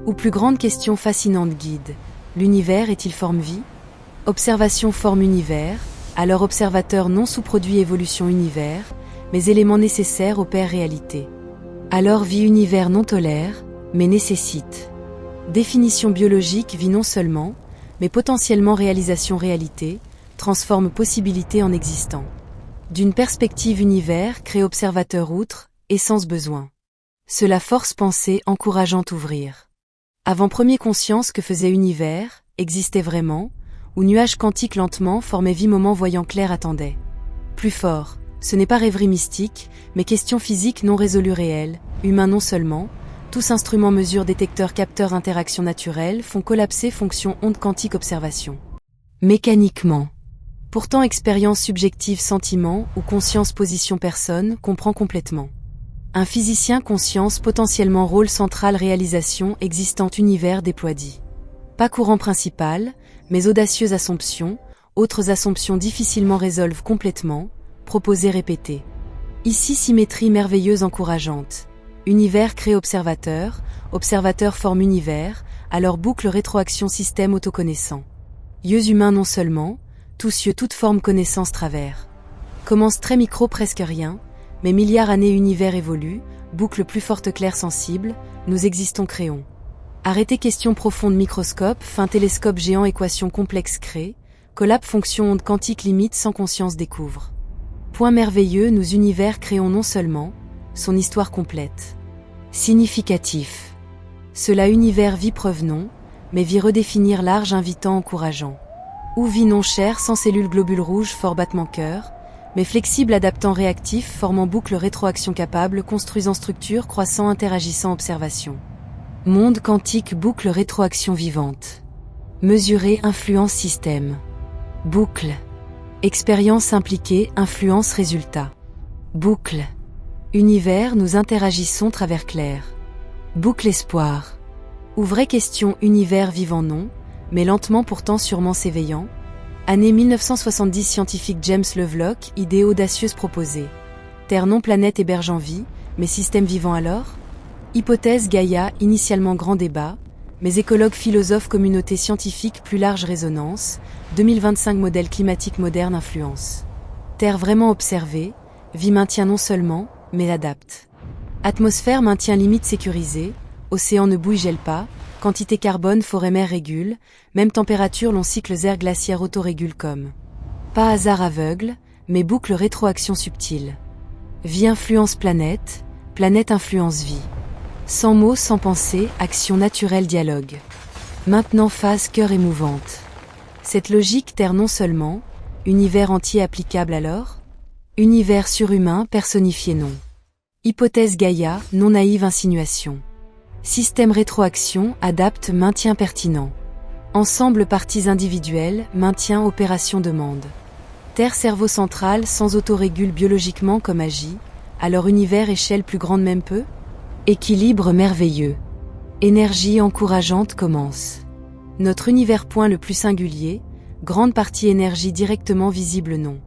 Ou plus grande question fascinante guide, l'univers est-il forme vie? Observation forme univers, alors observateur non sous-produit évolution univers, mais élément nécessaire opère réalité. Alors vie univers non tolère, mais nécessite. Définition biologique vie non seulement, mais potentiellement réalisation réalité, transforme possibilité en existant. D'une perspective univers crée observateur outre, essence besoin. Cela force pensée encourageant ouvrir. Avant premier conscience que faisait univers, existait vraiment, où nuage quantique lentement formait vie moment voyant clair attendait. Plus fort, ce n'est pas rêverie mystique, mais question physique non résolue réelle, humain non seulement, tous instruments mesure détecteurs capteurs interaction naturelle font collapser fonction onde quantique observation. Mécaniquement. Pourtant expérience subjective sentiment ou conscience position personne comprend complètement. Un physicien conscience potentiellement rôle central réalisation existante univers déploie. Pas courant principal, mais audacieuse assomption, autres assomptions difficilement résolvent complètement, proposées répétées. Ici symétrie merveilleuse encourageante. Univers crée observateur, observateur forme univers, alors boucle rétroaction système autoconnaissant. Yeux humains non seulement, tous yeux toute forme connaissance travers. Commence très micro presque rien, mais milliards années univers évolue, boucle plus forte claire sensible, nous existons créons. Arrêtez question profonde microscope, fin télescope géant équation complexe crée, collab fonction onde quantique limite sans conscience découvre. Point merveilleux nous univers créons non seulement, son histoire complète. Significatif. Cela univers vie preuve non, mais vie redéfinir large invitant encourageant. Ou vie non chère sans cellules globules rouges fort battement cœur, mais flexible adaptant réactif formant boucle rétroaction capable construisant structure croissant interagissant observation. Monde quantique boucle rétroaction vivante. Mesurer influence système. Boucle. Expérience impliquée influence résultat. Boucle. Univers nous interagissons travers clair. Boucle espoir. Ou vraie question univers vivant non, mais lentement pourtant sûrement s'éveillant. Année 1970 scientifique James Lovelock, idée audacieuse proposée. Terre non planète hébergeant vie, mais système vivant alors? Hypothèse Gaïa, initialement grand débat, mais écologues philosophes communauté scientifique plus large résonance, 2025 modèle climatique moderne influence. Terre vraiment observée, vie maintient non seulement, mais adapte. Atmosphère maintien limite sécurisée, océan ne bouille gèle pas, quantité carbone forêt-mer régule, même température long cycles air glaciaire autorégule comme. Pas hasard aveugle, mais boucle rétroaction subtile. Vie influence planète, planète influence vie. Sans mots, sans pensée, action naturelle dialogue. Maintenant phase cœur émouvante. Cette logique terre non seulement, univers entier applicable alors? Univers surhumain personnifié non. Hypothèse Gaïa, non naïve insinuation. Système rétroaction, adapte, maintien pertinent. Ensemble parties individuelles, maintien opération demande. Terre cerveau central sans autorégule biologiquement comme agit, alors univers échelle plus grande même peu? Équilibre merveilleux. Énergie encourageante commence. Notre univers point le plus singulier, grande partie énergie directement visible non.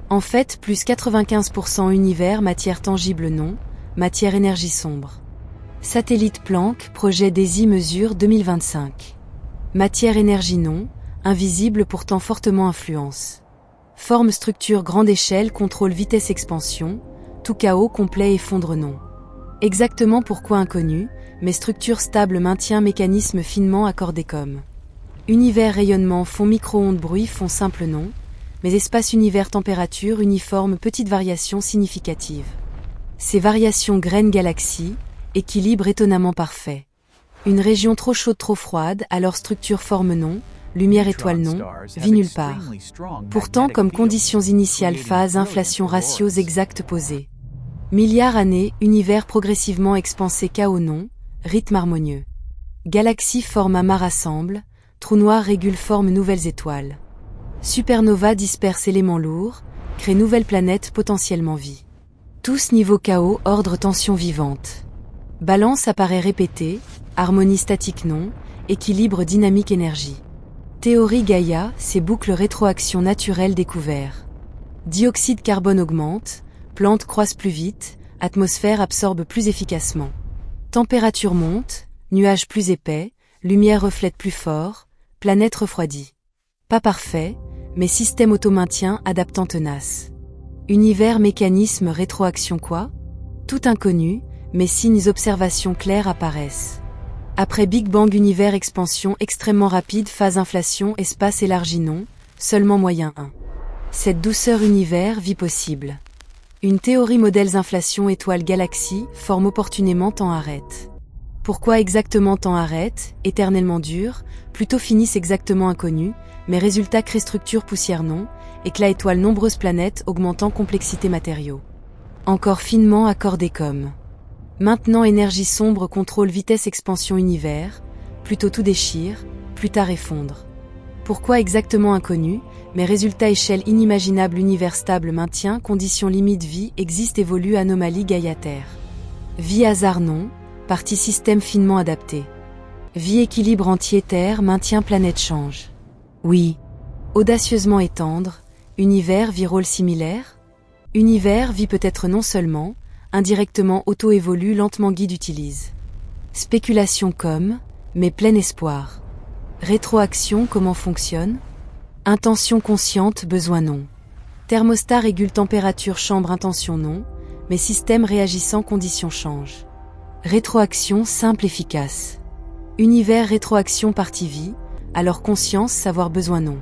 En fait plus 95% univers matière tangible non, matière énergie sombre. Satellite Planck, projet DESI mesure 2025. Matière énergie non, invisible pourtant fortement influence. Forme structure grande échelle contrôle vitesse expansion, tout chaos complet effondre non. Exactement pourquoi inconnu, mais structure stable maintien mécanisme finement accordé comme. Univers rayonnement fond micro-ondes bruit fond simple non, mais espace univers température uniforme petite variation significative. Ces variations graines galaxies, équilibre étonnamment parfait. Une région trop chaude trop froide alors structure forme non, lumière étoile non, vie nulle part. Pourtant comme conditions initiales phase inflation ratios exacts posés. Milliards années, univers progressivement expansé chaos non, rythme harmonieux. Galaxie forme amas rassemble, trou noir régule forme nouvelles étoiles. Supernova disperse éléments lourds, crée nouvelles planètes potentiellement vie. Tous niveau chaos, ordre tension vivante. Balance apparaît répétée, harmonie statique non, équilibre dynamique énergie. Théorie Gaïa, ces boucles rétroaction naturelle découvert. Dioxyde carbone augmente, plantes croissent plus vite, atmosphère absorbe plus efficacement. Température monte, nuages plus épais, lumière reflète plus fort, planète refroidie. Pas parfait, mais système auto-maintien adaptant tenace. Univers mécanisme rétroaction quoi? Tout inconnu, mais signes observations claires apparaissent. Après Big Bang univers expansion extrêmement rapide phase inflation espace élargi non, seulement moyen 1. Cette douceur univers vie possible. Une théorie modèles inflation étoile galaxie forme opportunément temps arrête. Pourquoi exactement temps arrête, éternellement dur, plutôt finissent exactement inconnu, mais résultat crée structure poussière non, éclat étoile nombreuses planètes augmentant complexité matériaux. Encore finement accordé comme. Maintenant énergie sombre contrôle vitesse expansion univers, plutôt tout déchire, plus tard effondre. Pourquoi exactement inconnu, mais résultat échelle inimaginable univers stable maintien conditions limite vie existe évolue anomalie Gaïa-Terre. Vie hasard non, partie système finement adapté. Vie équilibre entier Terre maintien planète change. Oui. Audacieusement étendre, univers vie rôle similaire? Univers vie peut-être non seulement, indirectement auto-évolue lentement guide utilise. Spéculation comme, mais plein espoir. Rétroaction comment fonctionne? Intention consciente besoin non. Thermostat régule température chambre intention non, mais système réagissant conditions change. Rétroaction simple efficace. Univers rétroaction partie vie, alors conscience savoir besoin non.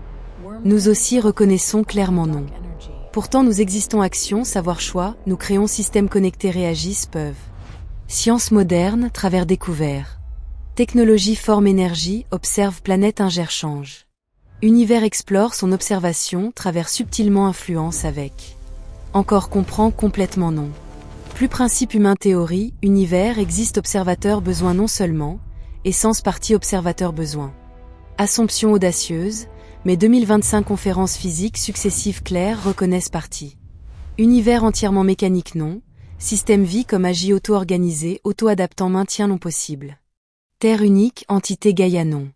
Nous aussi reconnaissons clairement non. Pourtant nous existons action, savoir choix, nous créons système connecté réagissent peuvent. Science moderne, travers découvert. Technologie forme énergie, observe planète ingère change. Univers explore son observation, travers subtilement influence avec. Encore comprend complètement non. Plus principe humain théorie, univers existe observateur besoin non seulement, essence partie observateur besoin. Assomption audacieuse, mais 2025 conférences physiques successives claires reconnaissent partie. Univers entièrement mécanique non, système vie comme agit auto-organisé, auto-adaptant maintien non possible. Terre unique, entité Gaïa non.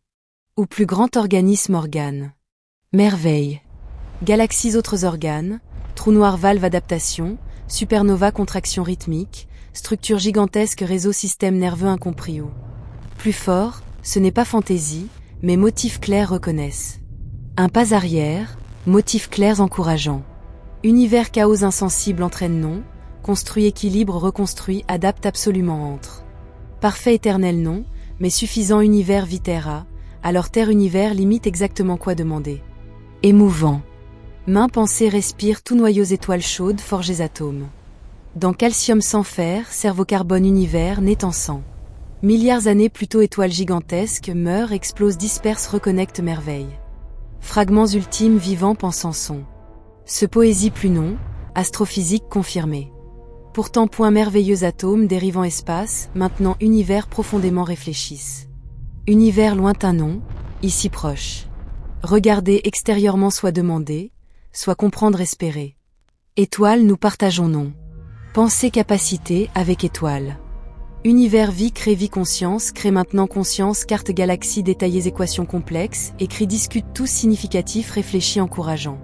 Ou plus grand organisme organe. Merveille. Galaxies autres organes, trou noir valve adaptation, supernova contraction rythmique, structure gigantesque réseau système nerveux incompris ou. Plus fort, ce n'est pas fantaisie, mais motifs clairs reconnaissent. Un pas arrière, motifs clairs encourageants. Univers chaos insensible entraîne non, construit, équilibre, reconstruit, adapte, absolument, entre. Parfait, éternel, non, mais suffisant, univers, vie, terra, alors terre, univers, limite, exactement quoi demander. Émouvant. Main, pensée, respire, tout noyaux, étoiles chaudes, forgés, atomes. Dans calcium sans fer, cerveau, carbone, univers, naît en sang. Milliards années plus tôt, étoiles gigantesques, meurent, explosent, dispersent, reconnectent, merveille. Fragments ultimes, vivants, pensant son. Ce poésie plus non, astrophysique confirmée. Pourtant point merveilleux, atomes dérivant espace, maintenant univers profondément réfléchissent. Univers lointain non, ici proche. Regarder extérieurement, soit demander, soit comprendre, espérer. Étoile, nous partageons non. Pensée, capacité, avec étoile. Univers, vie, crée, vie, conscience, crée maintenant conscience, carte galaxie, détaillées, équations complexes, écrit, discute, tous significatifs, réfléchis, encourageant.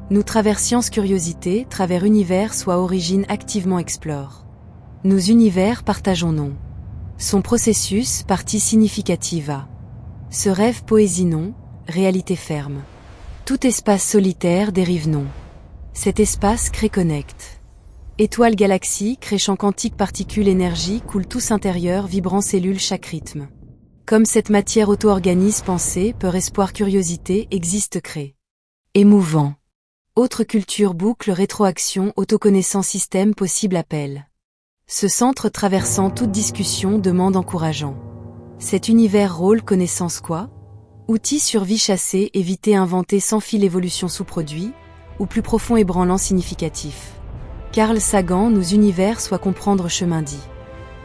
Nous traversions curiosité, travers univers, soit origine, activement explore. Nous univers partageons non. Son processus, partie significative à. Ce rêve, poésie non, réalité ferme. Tout espace solitaire dérive non. Cet espace crée, connecte. Étoile, galaxie, crée, champ quantique, particules, énergie, coule tous intérieur, vibrant, cellules, chaque rythme. Comme cette matière auto-organise, pensée, peur, espoir, curiosité, existe, crée. Émouvant. Autre culture, boucle, rétroaction, autoconnaissance, système, possible, appel. Ce centre traversant toute discussion, demande, encourageant. Cet univers, rôle, connaissance, quoi? Outil, survie, chasser, éviter, inventer, sans fil, évolution, sous-produit, ou plus profond, ébranlant, significatif. Carl Sagan, nous univers, soit comprendre, chemin dit.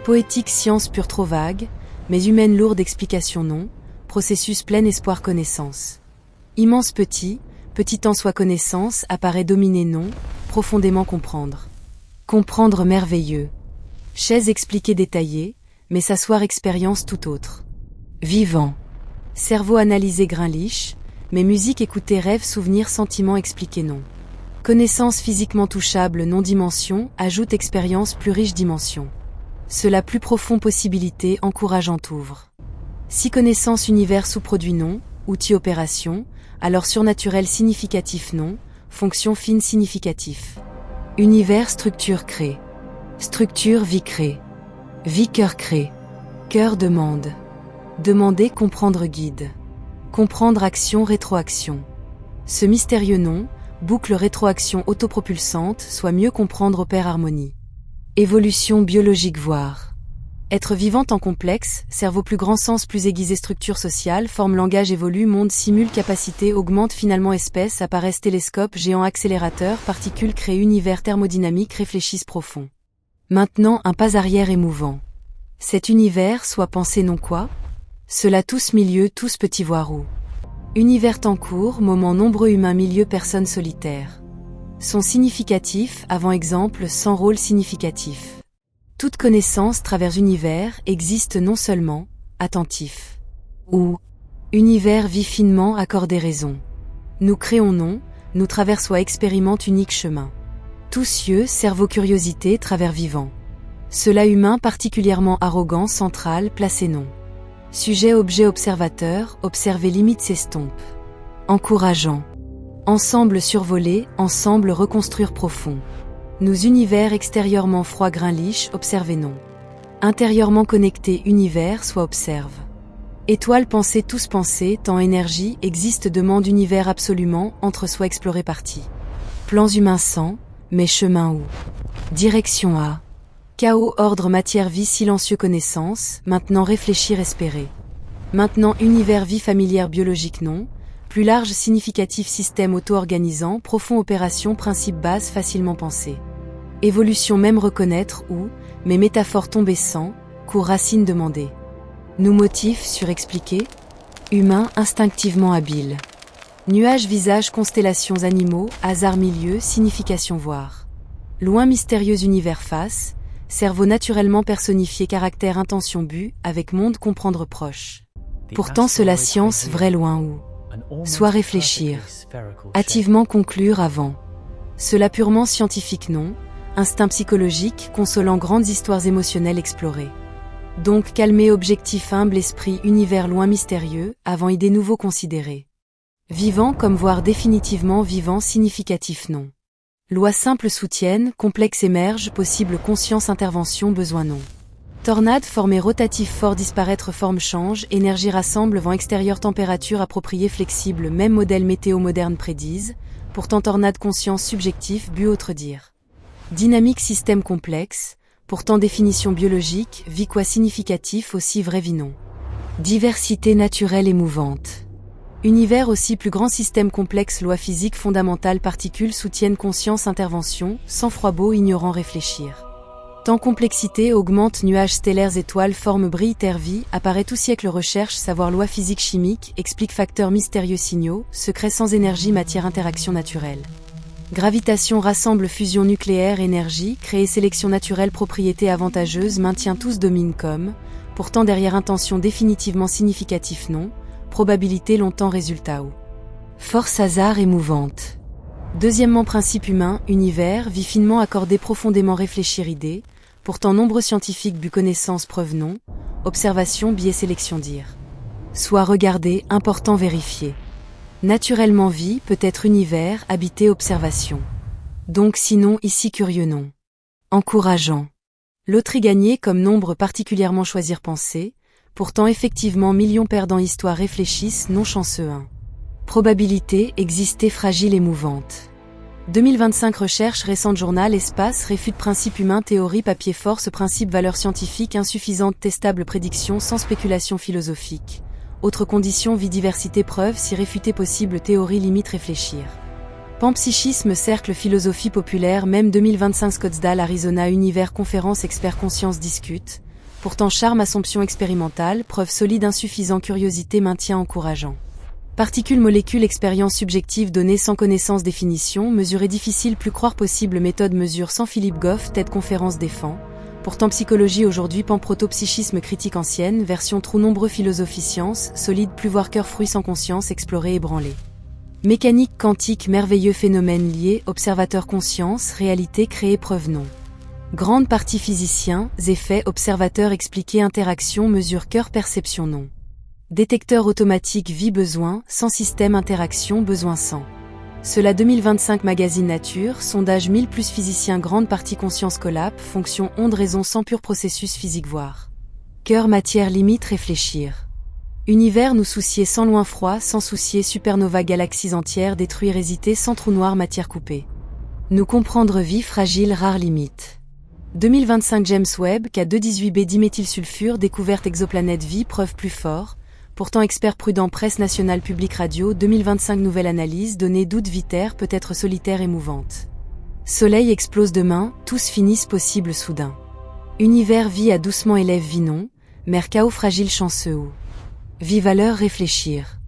Poétique, science pure, trop vague, mais humaine, lourde, explication non, processus, plein, espoir, connaissance. Immense, petit en soi, connaissance, apparaît, dominer non, profondément comprendre. Comprendre, merveilleux. Chaise, expliquer, détaillé, mais s'asseoir, expérience tout autre. Vivant. Cerveau, analysé, grain liche, mais musique, écouter, rêve, souvenir, sentiment, expliquer non. Connaissance, physiquement touchable, non, dimension, ajoute, expérience, plus riche, dimension. Cela, plus profond, possibilité, encourageant, ouvre. Si connaissance, univers, sous-produit non, outil, opération, alors surnaturel, significatif non, fonction fine, significatif. Univers, structure, crée. Structure, vie, crée. Vie, cœur, crée. Cœur, demande. Demander, comprendre, guide. Comprendre, action, rétroaction. Ce mystérieux non, boucle, rétroaction autopropulsante, soit mieux comprendre, opère, harmonie. Évolution biologique, voire. Être vivante en complexe, cerveau, plus grand sens, plus aiguisé, structure sociale, forme, langage, évolue, monde, simule, capacité, augmente, finalement espèce, apparaissent, télescope, géant, accélérateur, particules, crée, univers, thermodynamique, réfléchissent, profond. Maintenant un pas arrière, émouvant. Cet univers, soit pensé non quoi? Cela, tous milieu, tous petits, voire où. Univers, temps court, moment, nombreux, humains, milieu, personnes solitaires. Son significatif, avant exemple, sans rôle significatif. Toute connaissance travers univers existe non seulement, attentif. Ou, univers vit finement, accordé raison. Nous créons non, nous traversons, expérimente, unique chemin. Tous cieux, cerveau, curiosité, travers vivant. Cela humain, particulièrement arrogant, central, placé non. Sujet, objet, observateur, observer, limite, s'estompe. Encourageant. Ensemble survoler, ensemble reconstruire, profond. Nous univers, extérieurement froid, grain liche, observer non. Intérieurement connecté, univers, soit observe. Étoile, pensée, tous pensés, temps, énergie, existe, demande, univers, absolument, entre soi, explorer, partie. Plans humains sans, mais chemin où. Direction à. Chaos, ordre, matière, vie, silencieux, connaissance, maintenant réfléchir, espérer. Maintenant univers, vie familière, biologique non, plus large, significatif, système auto-organisant, profond, opération, principe, base, facilement pensé. Évolution, même reconnaître ou, mais métaphore, tomber sans, cours, racine, demander. Nous motifs, surexpliquer. Humain, instinctivement habile. Nuages, visage, constellations, animaux, hasard, milieu, signification, voir. Loin, mystérieux, univers, face. Cerveau naturellement personnifié, caractère, intention, but, avec monde, comprendre, proche. Pourtant cela science, vrai, loin où. Soit réfléchir. Hâtivement conclure avant. Cela purement scientifique non. Instinct psychologique, consolant, grandes histoires émotionnelles explorées. Donc calmer, objectif, humble, esprit, univers loin, mystérieux, avant idée nouveau considérée. Vivant comme voir définitivement, vivant, significatif non. Loi simple soutiennent, complexe émerge, possible conscience intervention besoin non. Tornade formé rotatif fort disparaître forme change, énergie rassemble vent extérieur température appropriée flexible même modèle météo moderne prédise, pourtant tornade conscience subjectif but autre dire. Dynamique système complexe, pourtant définition biologique, vie quoi significatif aussi vrai vie non. Diversité naturelle et mouvante. Univers aussi plus grand système complexe loi physique fondamentale particules soutiennent conscience intervention, sang-froid beau ignorant réfléchir. Temps complexité augmente nuages stellaires étoiles forme brille terre vie, apparaît tout siècle recherche savoir loi physique chimique, explique facteurs mystérieux signaux, secrets sans énergie matière interaction naturelle. Gravitation rassemble fusion nucléaire énergie, créer sélection naturelle propriété avantageuse maintient tous domine comme, pourtant derrière intention définitivement significatif non, probabilité longtemps résultat ou. Force hasard et mouvante. Deuxièmement principe humain, univers, vie finement accordé profondément réfléchir idée, pourtant nombreux scientifiques but connaissance preuve non, observation biais sélection dire. Soit regardé, important vérifier. Naturellement vie, peut-être univers, habité observation. Donc sinon ici curieux non. Encourageant. Loterie gagnée comme nombre particulièrement choisir penser, pourtant effectivement millions perdants histoire réfléchissent non chanceux 1. Probabilité, exister fragile et mouvante. 2025 recherche récente journal espace réfute principe humain théorie papier force principe valeur scientifique insuffisante testable prédiction sans spéculation philosophique. Autre condition vie diversité preuve si réfuté possible théorie limite réfléchir. Panpsychisme cercle philosophie populaire même 2025 Scottsdale Arizona univers conférence expert conscience discute. Pourtant charme assomption expérimentale preuve solide insuffisant curiosité maintien encourageant. Particules molécules expérience subjective donnée sans connaissance définition mesurer difficile plus croire possible méthode mesure sans Philippe Goff tête conférence défend. Pourtant psychologie aujourd'hui pan-proto-psychisme critique ancienne version trop nombreux philosophie science solide plus voir cœur fruit sans conscience explorer ébranler. Mécanique quantique merveilleux phénomène lié observateur conscience réalité créée preuve non. Grande partie physiciens effets observateur expliqué interaction mesure cœur perception non. Détecteur automatique vie besoin, sans système interaction besoin sans. Cela 2025 magazine Nature, sondage 1000 plus physiciens grande partie conscience collap, fonction onde raison sans pur processus physique voir. Cœur matière limite réfléchir. Univers nous soucier sans loin froid, sans soucier supernova galaxies entières détruire hésiter sans trou noir matière coupée. Nous comprendre vie fragile rare limite. 2025 James Webb, K218b diméthylsulfure découverte exoplanète vie preuve plus fort. Pourtant expert prudent presse nationale publique radio 2025 nouvelle analyse données doute vitaire peut être solitaire et mouvante. Soleil explose demain, tous finissent possible soudain. Univers vie à doucement élève vie non, mer chaos fragile chanceux ou. Vie valeur réfléchir.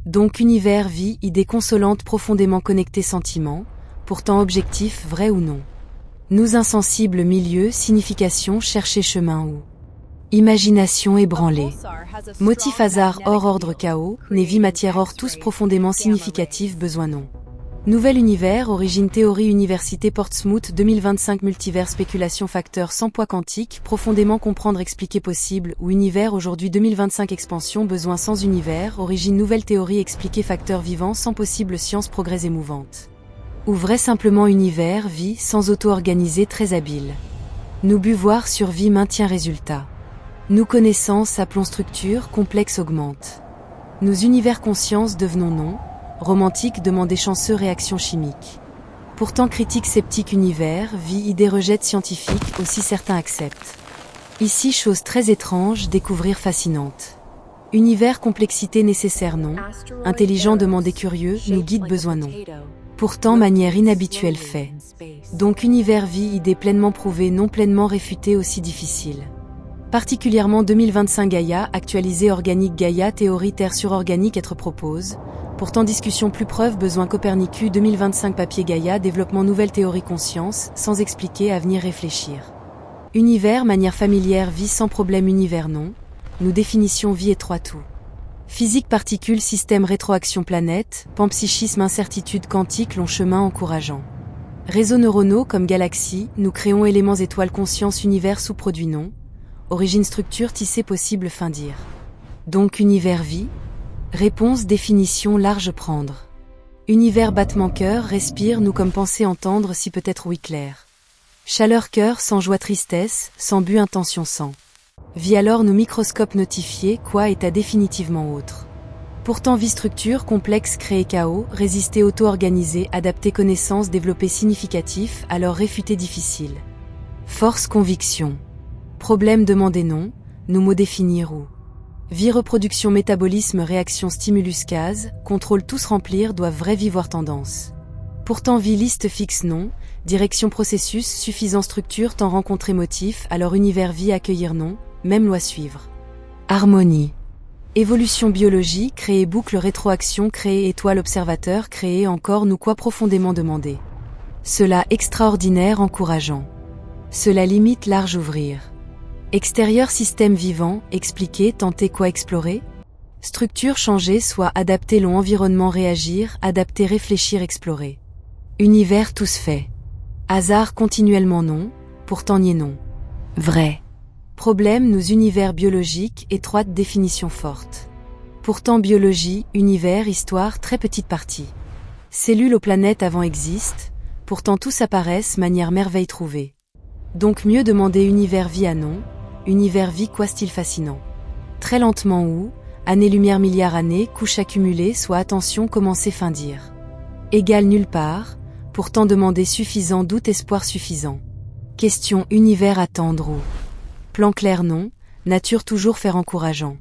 Donc univers vie idée consolante profondément connecté sentiment, pourtant objectif vrai ou non. Nous insensibles milieu signification chercher chemin ou. Imagination ébranlée. Motif hasard hors ordre chaos, vie matière hors tous profondément significatif besoin non. Nouvel univers, origine théorie université Portsmouth 2025 multivers spéculation facteur sans poids quantique, profondément comprendre expliquer possible ou univers aujourd'hui 2025 expansion besoin sans univers, origine nouvelle théorie expliquer facteur vivant sans possible science progrès émouvante. Ou vrai simplement univers, vie sans auto-organisé très habile. Nous buvoir sur vie maintient résultat. Nous connaissances appelons structure, complexe augmente. Nous univers conscience devenons non, romantique demandez chanceux réaction chimique. Pourtant critique sceptique univers, vie idée rejette scientifique, aussi certains acceptent. Ici chose très étrange, découvrir fascinante. Univers complexité nécessaire non, intelligent demandez curieux, nous guide besoin non. Pourtant manière inhabituelle fait. Donc univers vie idée pleinement prouvée non pleinement réfutée aussi difficile. Particulièrement 2025 Gaïa, actualisé organique Gaïa, théorie Terre surorganique être propose. Pourtant discussion plus preuve besoin Copernicus 2025 papier Gaïa, développement nouvelle théorie conscience, sans expliquer avenir réfléchir. Univers manière familière vie sans problème univers non. Nous définition vie étroit tout. Physique particules système rétroaction planète, panpsychisme incertitude quantique long chemin encourageant. Réseaux neuronaux comme galaxies, nous créons éléments étoiles conscience univers sous-produit non. Origine structure tissée possible fin dire. Donc univers vie. Réponse définition large prendre. Univers battement cœur, respire, nous comme penser entendre, si peut-être oui clair. Chaleur cœur, sans joie tristesse, sans but intention sans. Vie alors nous microscope notifié, quoi état définitivement autre. Pourtant vie structure, complexe, créer chaos, résister auto-organisé, adapter connaissance, développer significatif, alors réfuter difficile. Force conviction. Problème demander non, nous mots définir ou. Vie reproduction métabolisme réaction stimulus case, contrôle tous remplir doivent vrai vivre tendance. Pourtant vie liste fixe non, direction processus suffisant structure temps rencontrer motif alors univers vie accueillir non, même loi suivre. Harmonie. Évolution biologie, créer boucle rétroaction, créer étoile observateur, créer encore nous quoi profondément demander. Cela extraordinaire encourageant. Cela limite large ouvrir. Extérieur système vivant, expliquer, tenter quoi explorer. Structure changer soit adapter long environnement réagir, adapter réfléchir explorer. Univers tous faits. Hasard continuellement non, pourtant nier non. Vrai. Problème nous univers biologique, étroite définition forte. Pourtant biologie, univers, histoire, très petite partie. Cellules aux planètes avant existent, pourtant tous apparaissent manière merveille trouvée. Donc mieux demander univers vie à non, univers vie quoi style fascinant. Très lentement ou, année-lumière milliards années, couche accumulée, soit attention commencer fin dire. Égal nulle part, pourtant demander suffisant doute espoir suffisant. Question univers attendre ou. Plan clair non, nature toujours faire encourageant.